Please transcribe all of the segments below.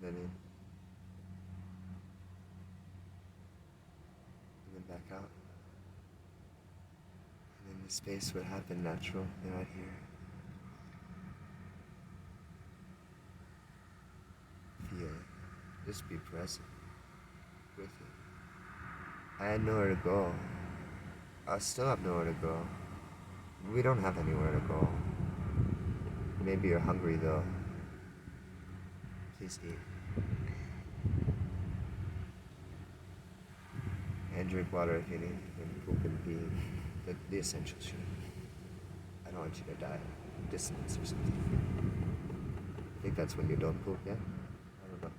then in, and then back out. And then the space would happen natural, right here. Feel it. Just be present with it. I had nowhere to go. I still have nowhere to go. We don't have anywhere to go. Maybe you're hungry though. Please eat. And drink water if you need, and poop and pee. The essential shit. I don't want you to die of dissonance or something. I think that's when you don't poop, yeah? I don't know.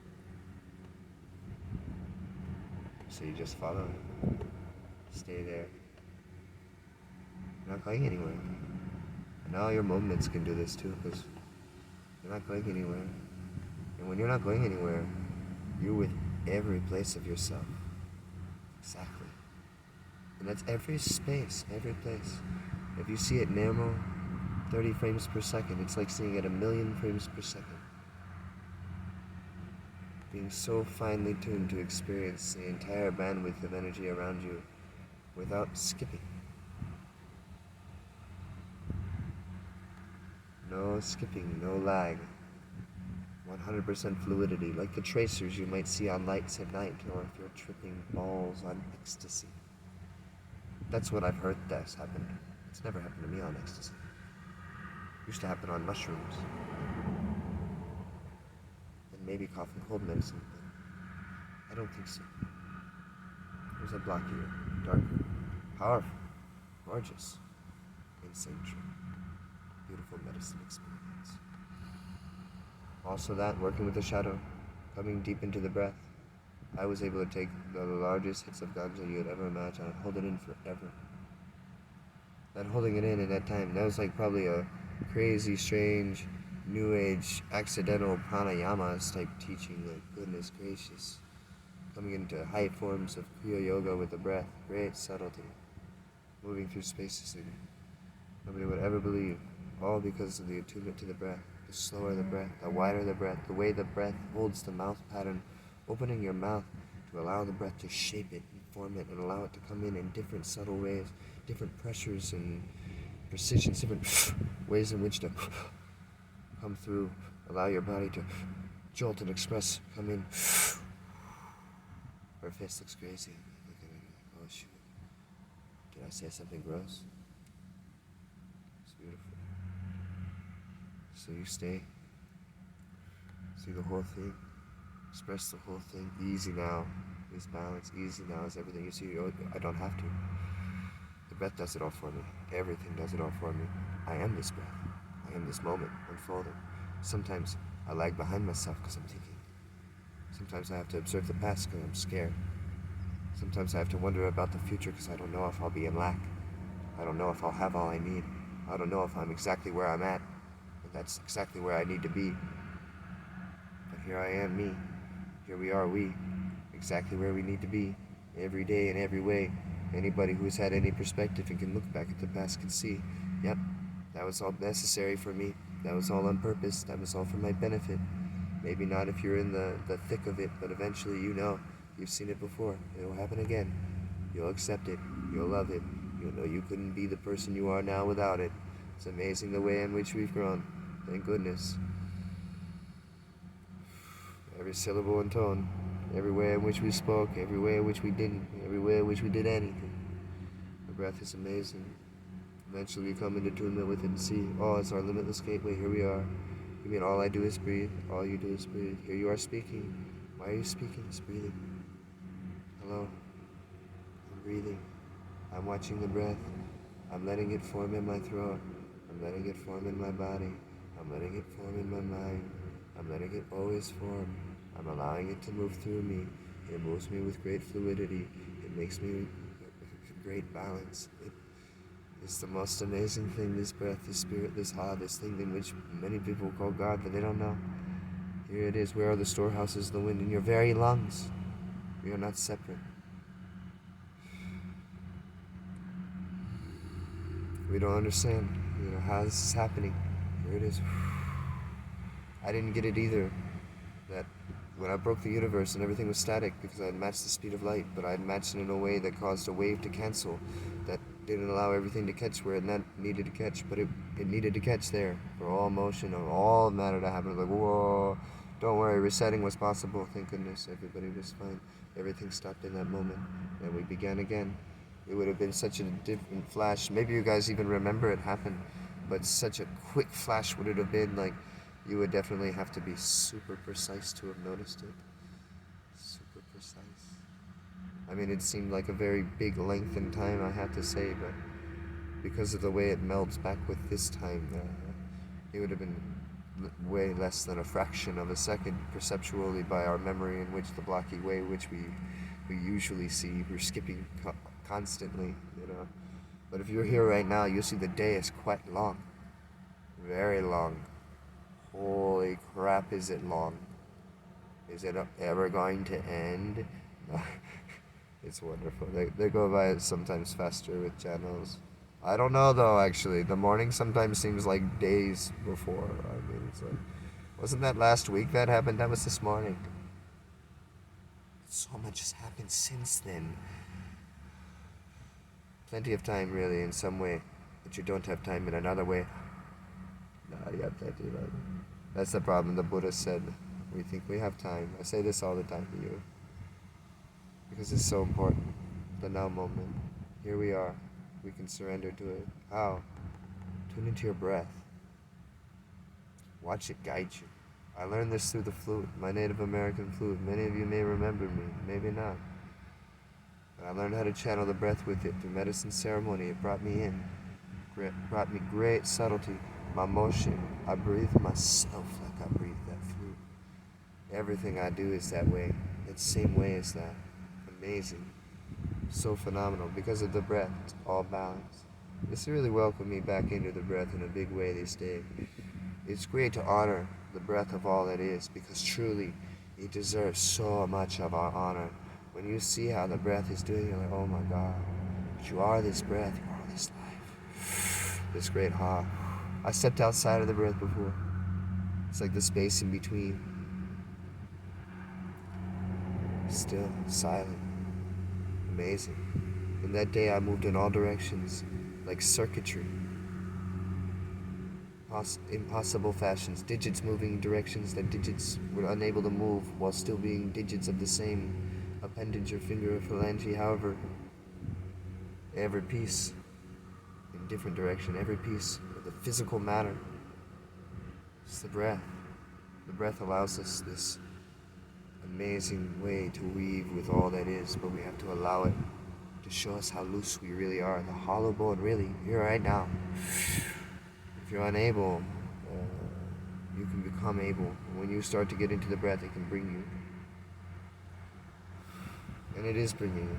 So you just follow it. Stay there. You're not going anywhere. And all your moments can do this too, because you're not going anywhere. And when you're not going anywhere, you're with every place of yourself. Exactly. And that's every space, every place. If you see it narrow, 30 frames per second, it's like seeing it 1,000,000 frames per second. Being so finely tuned to experience the entire bandwidth of energy around you without skipping. No skipping, no lag. 100% fluidity, like the tracers you might see on lights at night, or if you're tripping balls on ecstasy. That's what I've heard that's happened. It's never happened to me on ecstasy. It used to happen on mushrooms. And maybe cough and cold medicine, but I don't think so. There's a blockier, darker, powerful, gorgeous, insane true. Beautiful medicine experience. Also that, working with the shadow, coming deep into the breath, I was able to take the largest hits of ganja you would ever imagine and hold it in forever. That holding it in at that time, that was like probably a crazy, strange, new age, accidental pranayamas type teaching, like goodness gracious. Coming into high forms of Kriya Yoga with the breath, great subtlety, moving through spaces that nobody would ever believe, all because of the attunement to the breath. The slower the breath, the wider the breath, the way the breath holds the mouth pattern, opening your mouth to allow the breath to shape it and form it and allow it to come in different subtle ways, different pressures and precisions, different ways in which to come through, allow your body to jolt and express, come in. Her face looks crazy. Look at it. Oh shoot. Did I say something gross? It's beautiful. So you stay, see the whole thing, express the whole thing, easy now, is balance, easy now is everything. You see, I don't have to. The breath does it all for me. Everything does it all for me. I am this breath. I am this moment unfolding. Sometimes I lag behind myself because I'm thinking. Sometimes I have to observe the past because I'm scared. Sometimes I have to wonder about the future because I don't know if I'll be in lack. I don't know if I'll have all I need. I don't know if I'm exactly where I'm at. That's exactly where I need to be. But here I am, me. Here we are, we. Exactly where we need to be. Every day in every way. Anybody who's had any perspective and can look back at the past can see, yep, that was all necessary for me. That was all on purpose. That was all for my benefit. Maybe not if you're in the thick of it, but eventually you know. You've seen it before. It will happen again. You'll accept it. You'll love it. You'll know you couldn't be the person you are now without it. It's amazing the way in which we've grown. Thank goodness. Every syllable and tone, every way in which we spoke, every way in which we didn't, every way in which we did anything. The breath is amazing. Eventually we come into attunement with it and see, oh, it's our limitless gateway, here we are. You mean all I do is breathe, all you do is breathe. Here you are speaking. Why are you speaking? It's breathing. Hello. I'm breathing. I'm watching the breath. I'm letting it form in my throat. I'm letting it form in my body. I'm letting it form in my mind. I'm letting it always form. I'm allowing it to move through me. It moves me with great fluidity. It makes me with great balance. It's the most amazing thing, this breath, this spirit, this this thing in which many people call God, but they don't know. Here it is. Where are the storehouses of the wind? In your very lungs. We are not separate. We don't understand, how this is happening. Here it is. I didn't get it either. That when I broke the universe and everything was static because I had matched the speed of light, but I had matched it in a way that caused a wave to cancel, that didn't allow everything to catch where it needed to catch, but it needed to catch there for all motion or all matter to happen. Like, whoa, don't worry, resetting was possible. Thank goodness, everybody was fine. Everything stopped in that moment, and we began again. It would have been such a different flash. Maybe you guys even remember it happened, but such a quick flash would it have been. Like, you would definitely have to be super precise to have noticed it. Super precise. I mean, it seemed like a very big length in time, I have to say, but because of the way it melds back with this time, it would have been way less than a fraction of a second perceptually by our memory, in which the blocky way which we usually see, we're skipping constantly, you know. But if you're here right now, you'll see the day is quite long. Very long. Holy crap, is it long? Is it ever going to end? It's wonderful. They go by sometimes faster with channels. I don't know though, actually. The morning sometimes seems like days before. I mean, it's like, wasn't that last week that happened? That was this morning. So much has happened since then. Plenty of time, really, in some way, but you don't have time in another way. Nah, you have plenty of time. That's the problem. The Buddha said, we think we have time. I say this all the time to you, because it's so important. The now moment. Here we are. We can surrender to it. How? Tune into your breath. Watch it guide you. I learned this through the flute, my Native American flute. Many of you may remember me, maybe not. But I learned how to channel the breath with it through medicine ceremony. It brought me in. Brought me great subtlety. My motion. I breathe myself like I breathe that flute. Everything I do is that way. It's the same way as that. Amazing. So phenomenal. Because of the breath, it's all balanced. It's really welcomed me back into the breath in a big way this day. It's great to honor the breath of all that is, because truly it deserves so much of our honor. When you see how the breath is doing, you're like, oh my God, but you are this breath, you are this life, this great heart. I stepped outside of the breath before. It's like the space in between. Still, silent, amazing. And that day I moved in all directions, like circuitry. Impossible fashions, digits moving in directions that digits were unable to move while still being digits of the same appendage or finger or phalange. However, every piece in different direction, every piece of the physical matter. It's the breath. The breath allows us this amazing way to weave with all that is, but we have to allow it to show us how loose we really are. The hollow bone, really, here right now. If you're unable, you can become able. When you start to get into the breath, it can bring you. And it is bringing you,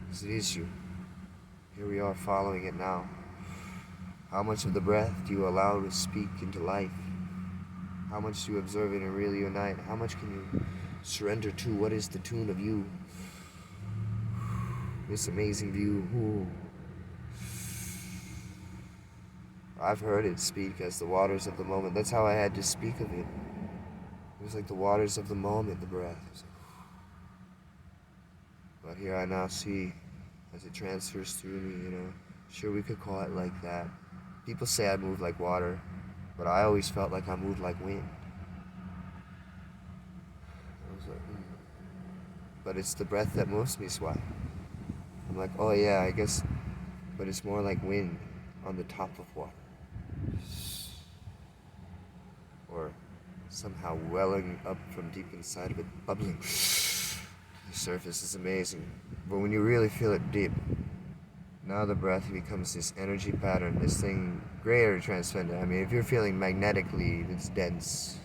because it is you. Here we are following it now. How much of the breath do you allow to speak into life? How much do you observe it and really unite? How much can you surrender to? What is the tune of you? This amazing view. Ooh. I've heard it speak as the waters of the moment. That's how I had to speak of it. It was like the waters of the moment, the breath. But here I now see, as it transfers through me, you know, sure we could call it like that. People say I move like water, but I always felt like I moved like wind. I was like, But it's the breath that moves me, Swai. I'm like, oh yeah, I guess, but it's more like wind on the top of water. Or somehow welling up from deep inside of it, bubbling. The surface is amazing. But when you really feel it deep, now the breath becomes this energy pattern, this thing greater transcendent. I mean, if you're feeling magnetically, it's dense.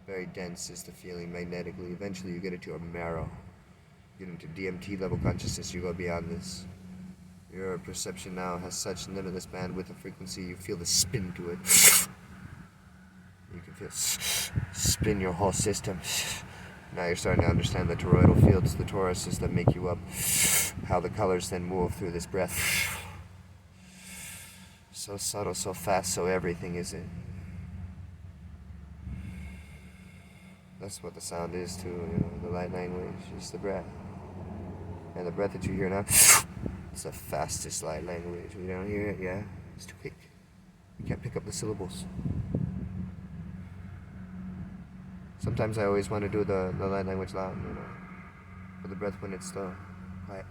Very dense is the feeling magnetically. Eventually you get into a marrow. You get into DMT level consciousness, you go beyond this. Your perception now has such limitless bandwidth of frequency, you feel the spin to it. You can feel spin your whole system. Now you're starting to understand the toroidal fields, the toruses that make you up, how the colors then move through this breath. So subtle, so fast, so everything is it. That's what the sound is too, the light language is the breath. And the breath that you hear now, it's the fastest light language. We don't hear it, yeah? It's too quick. You can't pick up the syllables. Sometimes I always want to do the light language loud, for the breath when it's slow, quiet.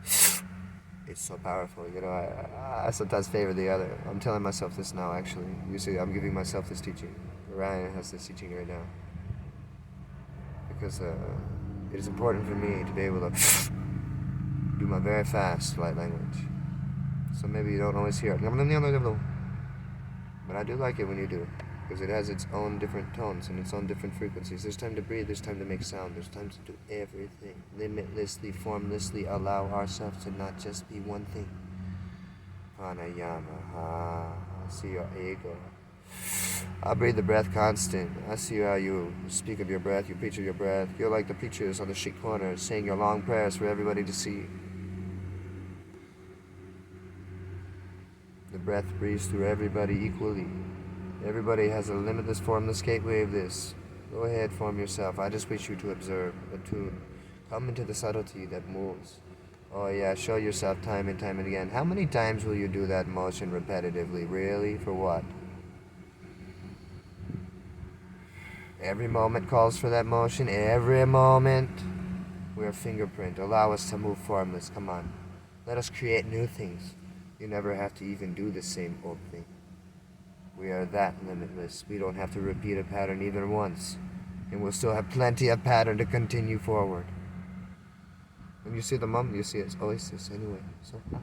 It's so powerful, I sometimes favor the other. I'm telling myself this now, actually. You see, I'm giving myself this teaching. Ryan has this teaching right now. Because it is important for me to be able to do my very fast light language. So maybe you don't always hear it. But I do like it when you do. Because it has its own different tones and its own different frequencies. There's time to breathe, there's time to make sound, there's time to do everything. Limitlessly, formlessly allow ourselves to not just be one thing. Pranayama, I see your ego. I breathe the breath constant. I see how you speak of your breath, you preach of your breath. You're like the preachers on the street corner saying your long prayers for everybody to see. The breath breathes through everybody equally. Everybody has a limitless, formless gateway of this. Go ahead, form yourself. I just wish you to observe, attune. Come into the subtlety that moves. Oh yeah, show yourself time and time and again. How many times will you do that motion repetitively? Really? For what? Every moment calls for that motion. Every moment. We're a fingerprint. Allow us to move formless. Come on. Let us create new things. You never have to even do the same old thing. We are that limitless. We don't have to repeat a pattern even once. And we'll still have plenty of pattern to continue forward. When you see the mum, you see its oasis anyway. So, the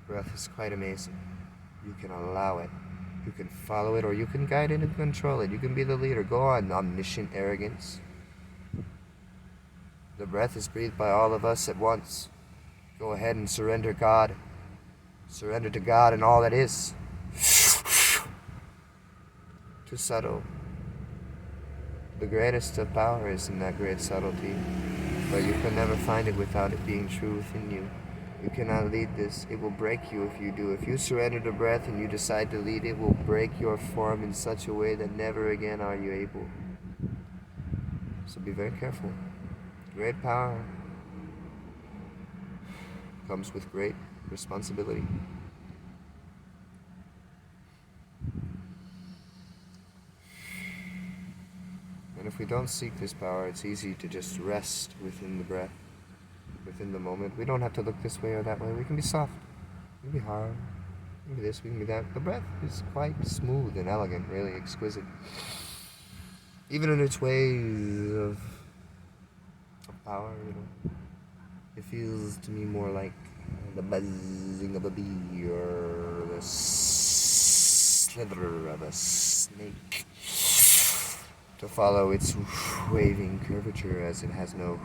breath is quite amazing. You can allow it. You can follow it, or you can guide it and control it. You can be the leader. Go on, omniscient arrogance. The breath is breathed by all of us at once. Go ahead and surrender God. Surrender to God and all that is. Too subtle. The greatest of power is in that great subtlety, but you can never find it without it being true within you. You cannot lead this. It will break you if you do. If you surrender to breath and you decide to lead, it will break your form in such a way that never again are you able. So be very careful. Great power comes with great responsibility. And if we don't seek this power, it's easy to just rest within the breath, within the moment. We don't have to look this way or that way. We can be soft. We can be hard. We can be this, we can be that. The breath is quite smooth and elegant, really exquisite. Even in its ways of power, It feels to me more like the buzzing of a bee or the slither of a snake, to follow its waving curvature as it has no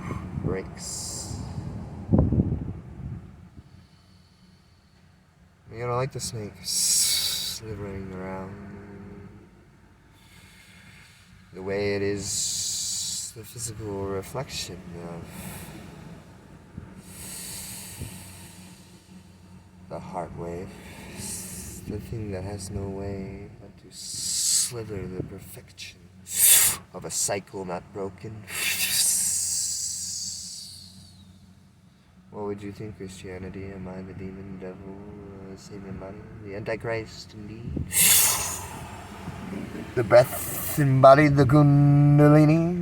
brakes. You don't like the snake slithering around. The way it is the physical reflection of the heart wave, the thing that has no way but to slither the perfection of a cycle not broken. What would you think, Christianity? Am I the demon, devil, Satan body? The Antichrist, indeed. The breath embodied the Kundalini.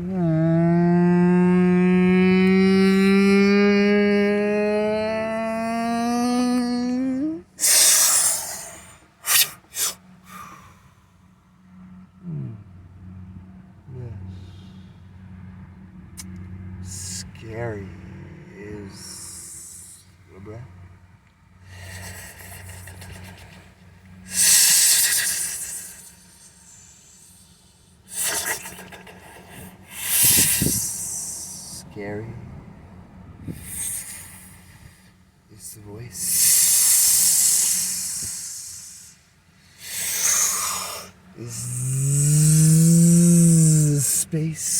Scary is the breath. Scary is the voice. Is the space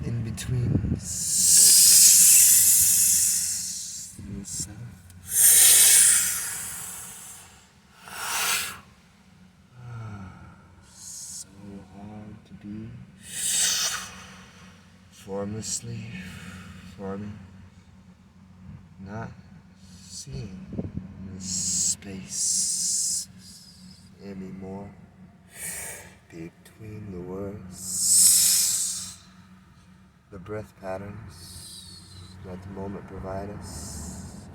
in between self formlessly forming, not seeing the space anymore between the words, the breath patterns that the moment provide us,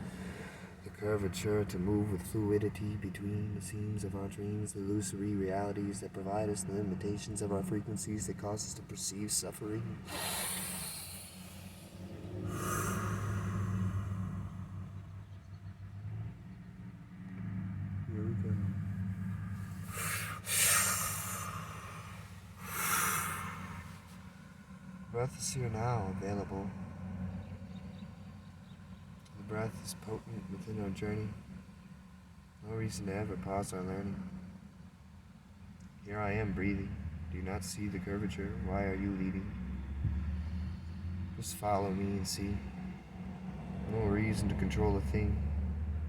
the curvature to move with fluidity between the seams of our dreams, the illusory realities that provide us the limitations of our frequencies that cause us to perceive suffering. Here we go. Breath is here now, available. The breath is potent within our journey. No reason to ever pause our learning. Here I am breathing. Do you not see the curvature? Why are you leading? Just follow me and see. No reason to control a thing.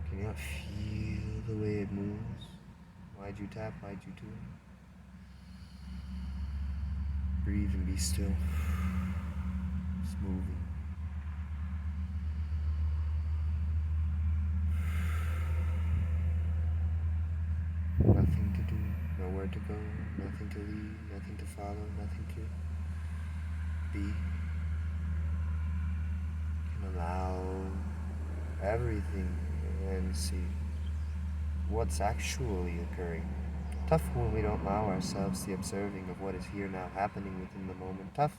Can you not feel the way it moves? Why'd you tap? Why'd you do it? Breathe and be still. It's moving. Nothing to do, nowhere to go, nothing to leave, nothing to follow, nothing to be. Can allow everything and see what's actually occurring. Tough when we don't allow ourselves the observing of what is here now happening within the moment. Tough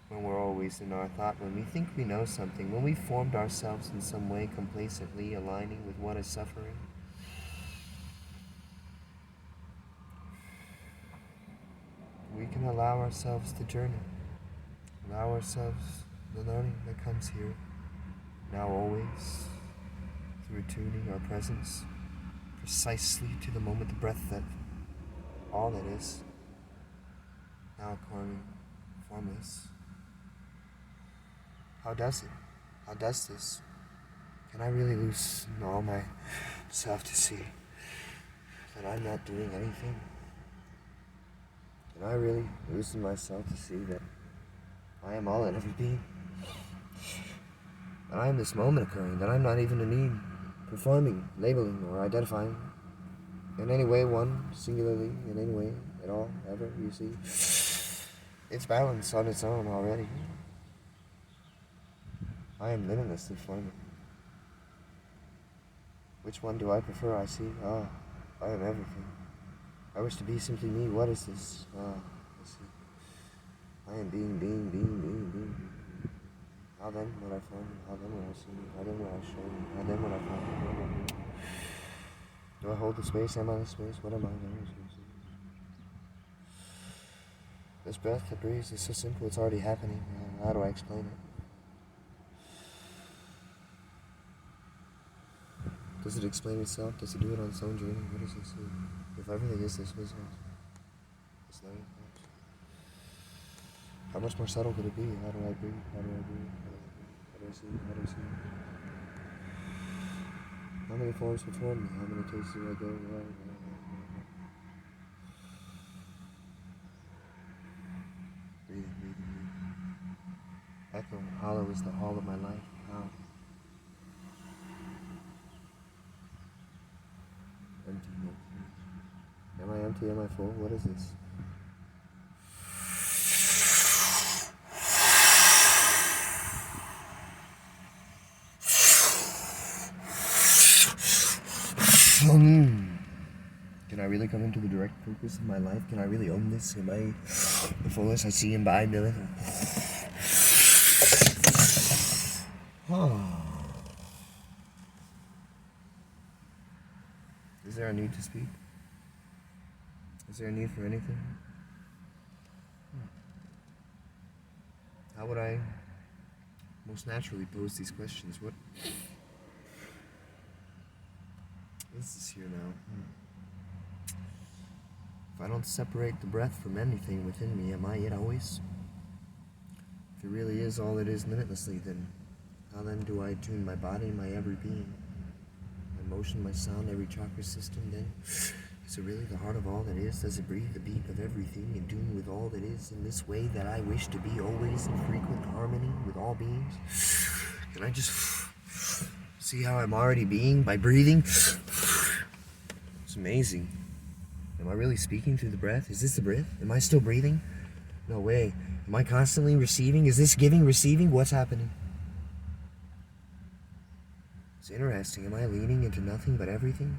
when we're always in our thought, when we think we know something, when we formed ourselves in some way complacently aligning with what is suffering. We can allow ourselves the journey, allow ourselves the learning that comes here, now always, through tuning our presence precisely to the moment, the breath that all that is, now occurring, formless. How does it? How does this? Can I really loosen all myself to see that I'm not doing anything? Can I really loosen myself to see that I am all and every being? That I am this moment occurring, that I'm not even a need, performing, labeling, or identifying in any way, one, singularly, in any way, at all, ever, you see. It's balance on its own already. I am limitlessly forming. Which one do I prefer? I see. I am everything. I wish to be simply me. What is this? I see. I am being. How then would I form? How then would I see? How then would I show me? How then would I find me? What am I doing? Do I hold the space? Am I the space? What am I? This breath that breathes is so simple, it's already happening. How do I explain it? Does it explain itself? Does it do it on its own journey? What does it see? If everything is this business, it's not. How much more subtle could it be? How do I breathe? How do I breathe? How do I see? How do I see? How many forms perform me? How many tastes do I go? Breathing. Echo, hollow is the hall of my life. How? Empty. Am I empty? Am I full? What is this? Can I really come into the direct purpose of my life? Can I really own this? Am I the fullest I see and by million? Is there a need to speak? Is there a need for anything? How would I most naturally pose these questions? What is this here now? If I don't separate the breath from anything within me, am I it always? If it really is all it is limitlessly, then how then do I tune my body, my every being? My motion, my sound, every chakra system, then Is it really the heart of all that is? Does it breathe the beat of everything in tune with all that is in this way that I wish to be always in frequent harmony with all beings? Can I just see how I'm already being by breathing? It's amazing. Am I really speaking through the breath? Is this the breath? Am I still breathing? No way. Am I constantly receiving? Is this giving, receiving? What's happening? It's interesting. Am I leaning into nothing but everything?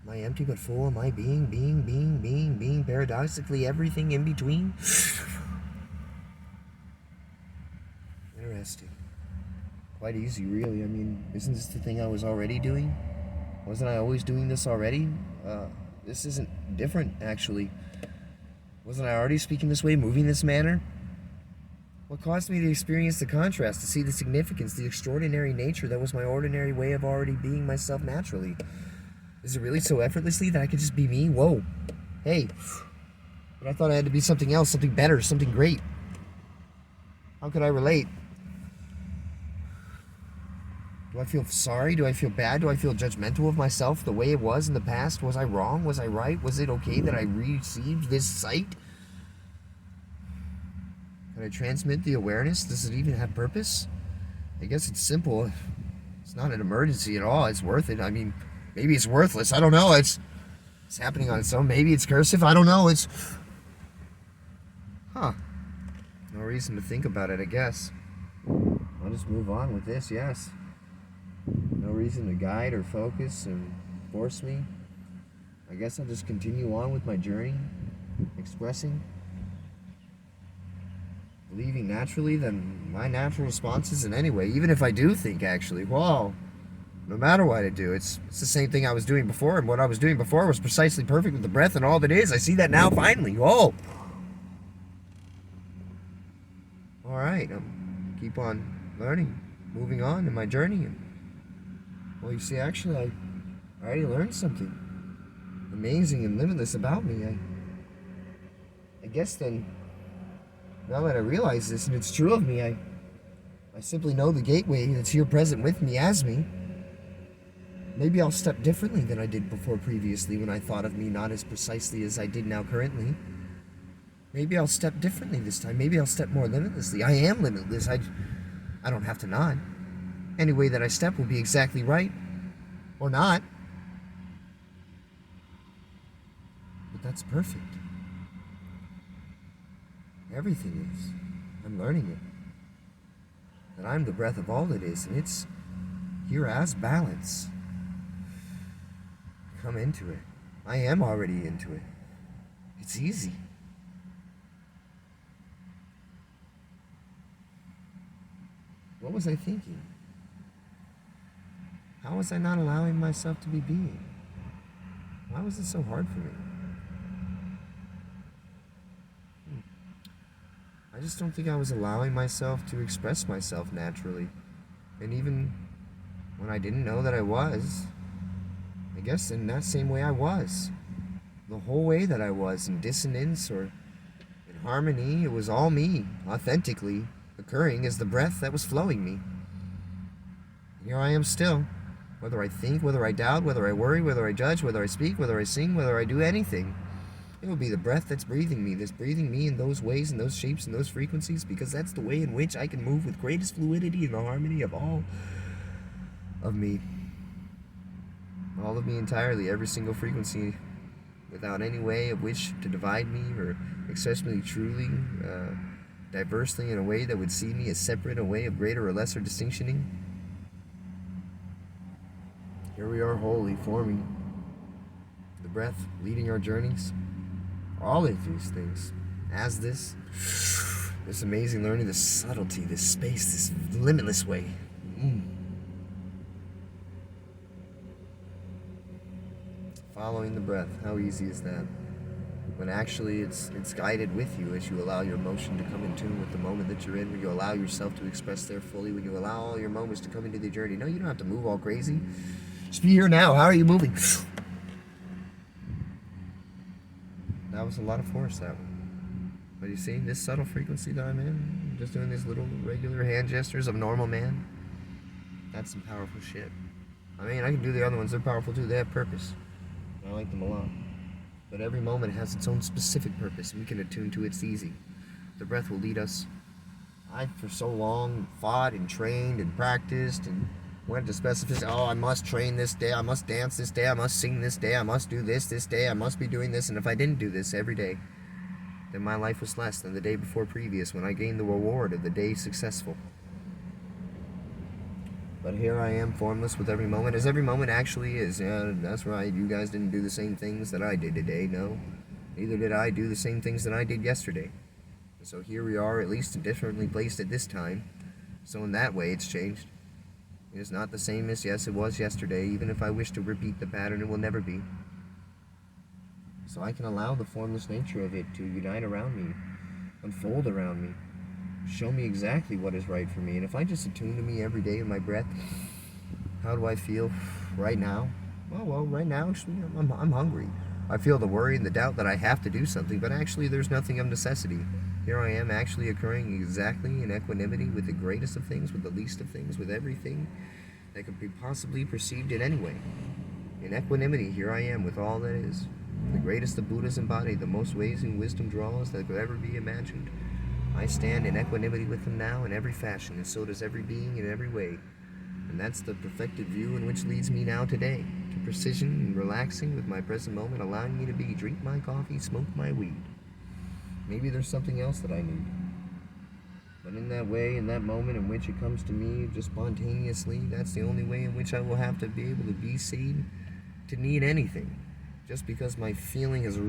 Am I empty but full? Am I being, paradoxically everything in between? Interesting. Quite easy, really. I mean, isn't this the thing I was already doing? Wasn't I always doing this already? This isn't different, actually. Wasn't I already speaking this way, moving this manner? What caused me to experience the contrast, to see the significance, the extraordinary nature that was my ordinary way of already being myself naturally? Is it really so effortlessly that I could just be me? Whoa. Hey. But I thought I had to be something else, something better, something great. How could I relate? Do I feel sorry? Do I feel bad? Do I feel judgmental of myself the way it was in the past? Was I wrong? Was I right? Was it okay that I received this sight? Can I transmit the awareness? Does it even have purpose? I guess it's simple. It's not an emergency at all. It's worth it. I mean, maybe it's worthless. I don't know. It's happening on its own. Maybe it's cursive. I don't know. It's... No reason to think about it, I guess. I'll just move on with this, yes. No reason to guide or focus and force me. I guess I'll just continue on with my journey, expressing, believing naturally that my natural response isn't anyway. Even if I do think, actually, well, no matter what I do, it's the same thing I was doing before, and what I was doing before was precisely perfect with the breath and all that is. I see that now, finally. Whoa! All right, keep on learning, moving on in my journey. Well, you see, actually, I already learned something amazing and limitless about me. I guess then, now that I realize this, and it's true of me, I simply know the gateway that's here present with me as me. Maybe I'll step differently than I did before previously when I thought of me not as precisely as I did now currently. Maybe I'll step differently this time. Maybe I'll step more limitlessly. I am limitless. I don't have to nod. Any way that I step will be exactly right. Or not. But that's perfect. Everything is. I'm learning it. That I'm the breath of all that is, and it's here as balance. Come into it. I am already into it. It's easy. What was I thinking? How was I not allowing myself to be being? Why was it so hard for me? I just don't think I was allowing myself to express myself naturally. And even when I didn't know that I was, I guess in that same way I was. The whole way that I was, in dissonance or in harmony, it was all me, authentically, occurring as the breath that was flowing me. And here I am still. Whether I think, whether I doubt, whether I worry, whether I judge, whether I speak, whether I sing, whether I do anything, it will be the breath that's breathing me in those ways, in those shapes, in those frequencies, because that's the way in which I can move with greatest fluidity in the harmony of all of me. All of me entirely, every single frequency, without any way of which to divide me or express me truly, diversely in a way that would see me as separate, a way of greater or lesser distinctioning. Here we are wholly forming the breath, leading our journeys, all of these things, as this amazing learning, this subtlety, this space, this limitless way. Following the breath, how easy is that? When actually it's guided with you as you allow your emotion to come in tune with the moment that you're in, when you allow yourself to express there fully, when you allow all your moments to come into the journey. No, you don't have to move all crazy. Just be here now. How are you moving? That was a lot of force, that one. But you see, this subtle frequency that I'm in, I'm just doing these little regular hand gestures of normal man, that's some powerful shit. I mean, I can do the other ones. They're powerful too. They have purpose. I like them a lot. But every moment has its own specific purpose, and we can attune to its easy. The breath will lead us. I, for so long, fought and trained and practiced and went to specificity. Oh, I must train this day. I must dance this day. I must sing this day. I must do this day. I must be doing this. And if I didn't do this every day, then my life was less than the day before previous when I gained the reward of the day successful. But here I am, formless with every moment, as every moment actually is. Yeah, that's right, you guys didn't do the same things that I did today, no. Neither did I do the same things that I did yesterday. So here we are, at least differently placed at this time. So in that way, it's changed. It is not the same as, yes, it was yesterday. Even if I wish to repeat the pattern, it will never be. So I can allow the formless nature of it to unite around me, unfold around me, show me exactly what is right for me. And if I just attune to me every day with my breath, how do I feel right now? Well, right now, I'm hungry. I feel the worry and the doubt that I have to do something, but actually there's nothing of necessity. Here I am actually occurring exactly in equanimity with the greatest of things, with the least of things, with everything that could be possibly perceived in any way. In equanimity, here I am with all that is. The greatest of Buddhas embodied, the most ways in wisdom draws that could ever be imagined. I stand in equanimity with them now in every fashion, and so does every being in every way. And that's the perfected view in which leads me now today, to precision and relaxing with my present moment, allowing me to be, drink my coffee, smoke my weed. Maybe there's something else that I need. But in that way, in that moment in which it comes to me just spontaneously, that's the only way in which I will have to be able to be seen to need anything. Just because my feeling has